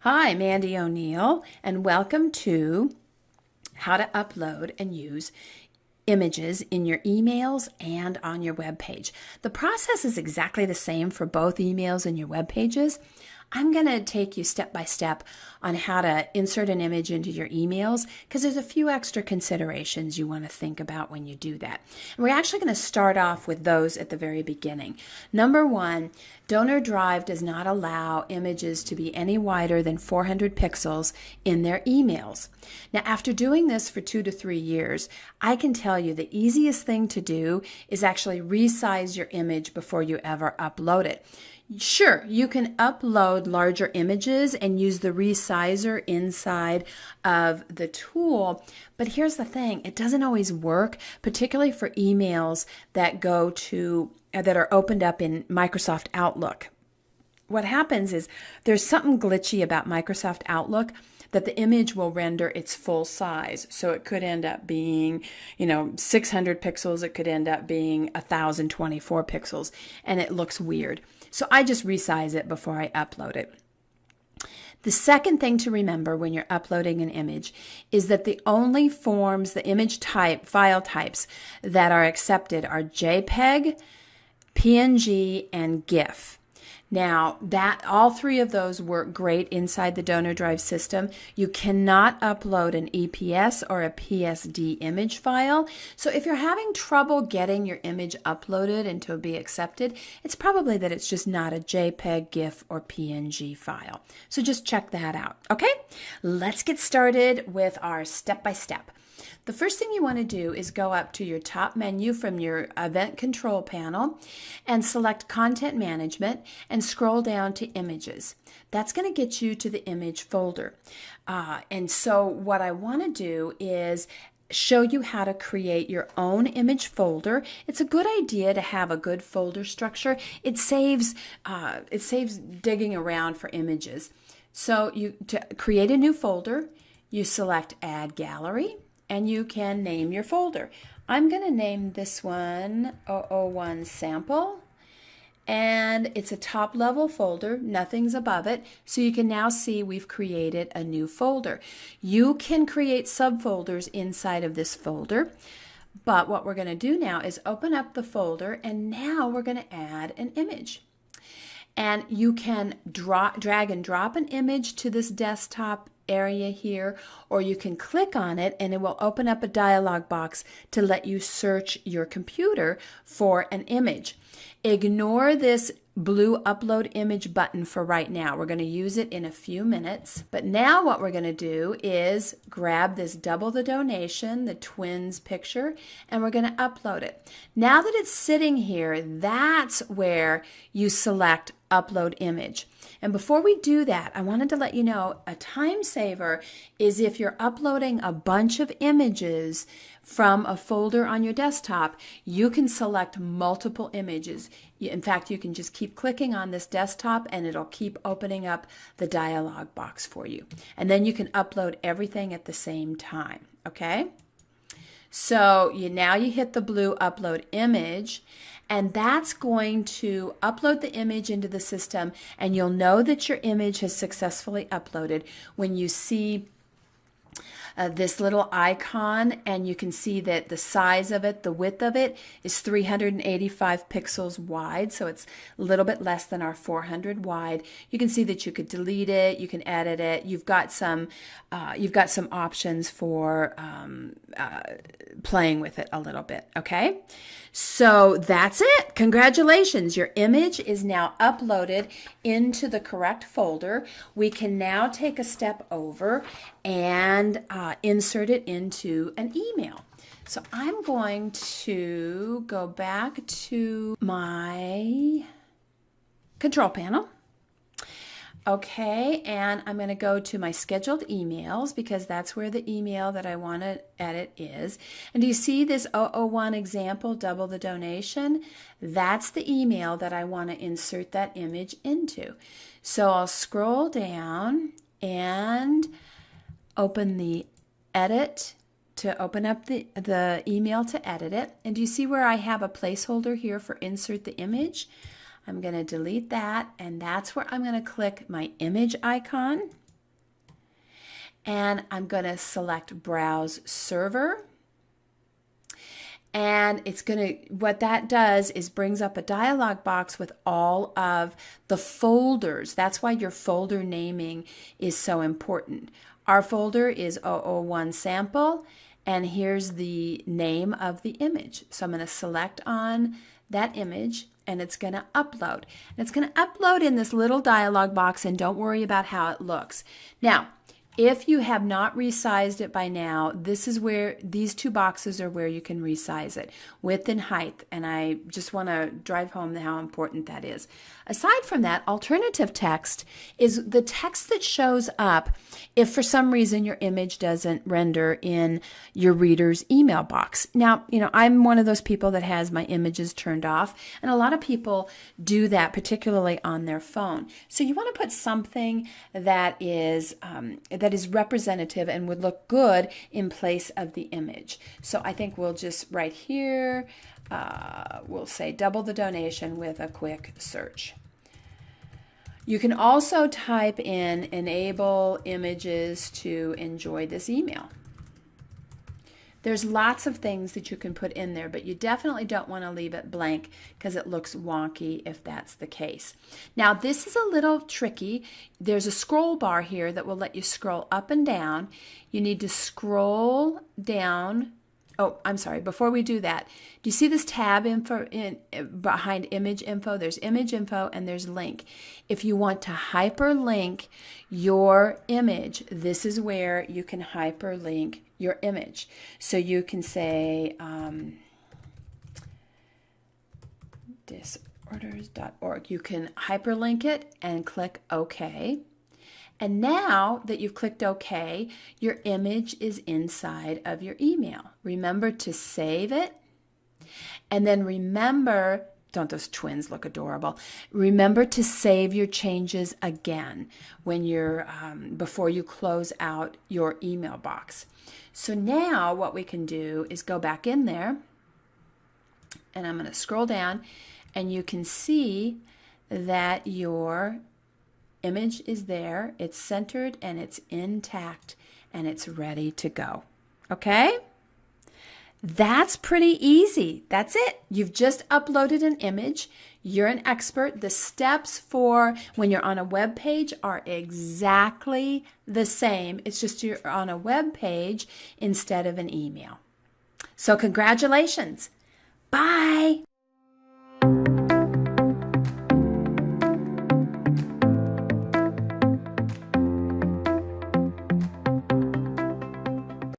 Hi, Mandy O'Neill, and welcome to how to upload and use images in your emails and on your web page. The process is exactly the same for both emails and your web pages. I'm going to take you step by step on how to insert an image into your emails because there's a few extra considerations you want to think about when you do that. And we're actually going to start off with those at the very beginning. Number one, Donor Drive does not allow images to be any wider than 400 pixels in their emails. Now, after doing this for 2 to 3 years, I can tell you the easiest thing to do is actually resize your image before you ever upload it. Sure, you can upload larger images and use the resizer inside of the tool, but here's the thing, it doesn't always work, particularly for emails that are opened up in Microsoft Outlook. What happens is there's something glitchy about Microsoft Outlook that the image will render its full size. So it could end up being, 600 pixels. It could end up being 1024 pixels, and it looks weird. So I just resize it before I upload it. The second thing to remember when you're uploading an image is that the only forms, the image type, file types that are accepted are JPEG, PNG, and GIF. Now, all three of those work great inside the Donor Drive system. You cannot upload an EPS or a PSD image file. So if you're having trouble getting your image uploaded and to be accepted, it's probably that it's just not a JPEG, GIF, or PNG file. So just check that out, okay? Let's get started with our step-by-step. The first thing you want to do is go up to your top menu from your event control panel and select Content Management and scroll down to Images. That's going to get you to the image folder. And so what I want to do is show you how to create your own image folder. It's a good idea to have a good folder structure. It saves digging around for images. So to create a new folder, you select Add Gallery. And you can name your folder. I'm going to name this one 001 Sample. And it's a top level folder, nothing's above it. So you can now see we've created a new folder. You can create subfolders inside of this folder. But what we're going to do now is open up the folder, and now we're going to add an image. And you can drag and drop an image to this desktop area here, or you can click on it and it will open up a dialog box to let you search your computer for an image. Ignore this blue upload image button for right now. We're going to use it in a few minutes. But now what we're going to do is grab this Double the Donation, the twins picture, and we're going to upload it. Now that it's sitting here, that's where you select Upload Image. And before we do that, I wanted to let you know a time saver is if you're uploading a bunch of images from a folder on your desktop, you can select multiple images. In fact, you can just keep clicking on this desktop and it'll keep opening up the dialog box for you. And then you can upload everything at the same time, okay? So now you hit the blue Upload Image, and that's going to upload the image into the system, and you'll know that your image has successfully uploaded when you see this little icon, and you can see that the size of it, the width of it is 385 pixels wide, so it's a little bit less than our 400 wide. You can see that you could delete it, you can edit it. You've got some options for playing with it a little bit. Okay, so that's it. Congratulations, your image is now uploaded into the correct folder. We can now take a step over and insert it into an email. So I'm going to go back to my control panel. Okay, and I'm going to go to my scheduled emails because that's where the email that I want to edit is. And do you see this 001 example, Double the Donation? That's the email that I want to insert that image into. So I'll scroll down and open the edit to open up the email to edit it. And do you see where I have a placeholder here for insert the image? I'm going to delete that, and that's where I'm going to click my image icon. and I'm going to select Browse Server. And it's going to, what that does is brings up a dialog box with all of the folders. That's why your folder naming is so important. Our folder is 001 sample, and here's the name of the image. So I'm going to select on that image, and it's going to upload. And it's going to upload in this little dialog box, and don't worry about how it looks. Now, if you have not resized it by now, this is where these two boxes are where you can resize it, width and height. And I just want to drive home how important that is. Aside from that, alternative text is the text that shows up if for some reason your image doesn't render in your reader's email box. Now, I'm one of those people that has my images turned off, and a lot of people do that, particularly on their phone. So you want to put something that is representative and would look good in place of the image. So I think we'll just right here, we'll say double the donation with a quick search. You can also type in enable images to enjoy this email. There's lots of things that you can put in there, but you definitely don't want to leave it blank because it looks wonky if that's the case. Now, this is a little tricky. There's a scroll bar here that will let you scroll up and down. You need to scroll down. Oh, I'm sorry. Before we do that, do you see this tab info behind image info? There's image info and there's link. If you want to hyperlink your image, this is where you can hyperlink your image. So you can say disorders.org. You can hyperlink it and click OK. And now that you've clicked OK, your image is inside of your email. Remember to save it. And then remember, don't those twins look adorable? Remember to save your changes again when you're before you close out your email box. So now what we can do is go back in there, and I'm going to scroll down, and you can see that your image is there, it's centered, and it's intact, and it's ready to go. Okay? That's pretty easy. That's it. You've just uploaded an image. You're an expert. The steps for when you're on a web page are exactly the same. It's just you're on a web page instead of an email. So congratulations. Bye.